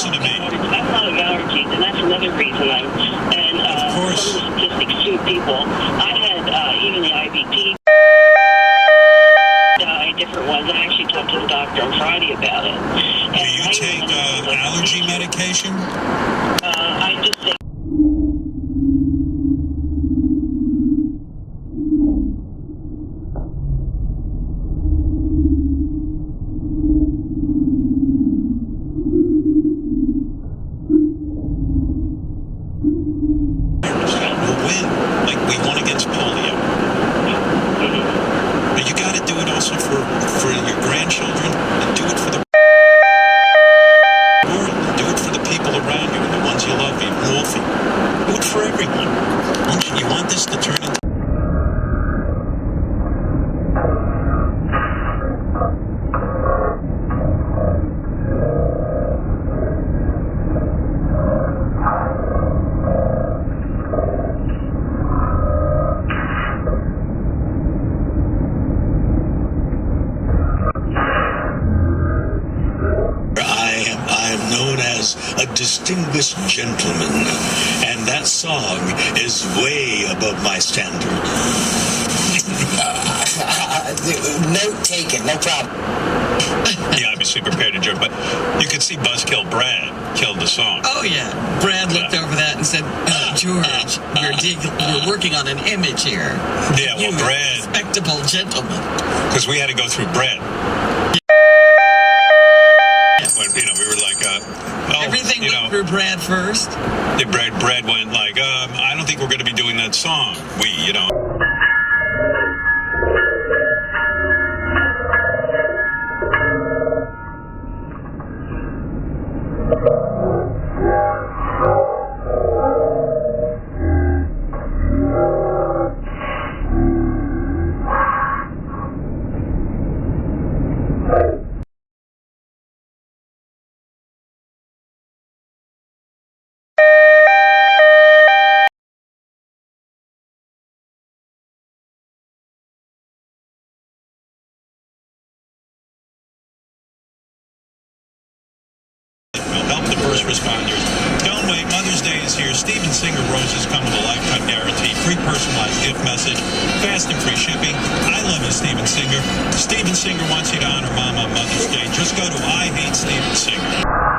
listen to me. I have a lot of allergies, and that's another reason Of course. some of the statistics suit people. I had even the IBP different ones. I actually talked to the doctor on Friday about it. Do you take allergy medication? I just take. We'll win, like we won against polio. But you got to do it also for your grandchildren, and do it for the world, and do it for the people around you and the ones you love, even Wolfie. Do it for everyone. You want this to turn into a distinguished gentleman, and that song is way above my standard. Note taken, no problem. Yeah, obviously prepared to joke, but you could see Buzzkill Brad killed the song. Oh, yeah. Brad looked over that and said, George, we're working on an image here. Yeah, well, Brad... Respectable gentleman. Because we had to go through Brad. When, we were like, everything went through Brad first? Yeah, Brad went like, I don't think we're going to be doing that song. We'll help the first responders. Don't wait, Mother's Day is here. Steven Singer roses come with a lifetime guarantee, free personalized gift message, fast and free shipping. I love you, Steven Singer. Steven Singer wants you to honor Mom on Mother's Day. Just go to I Hate Steven Singer.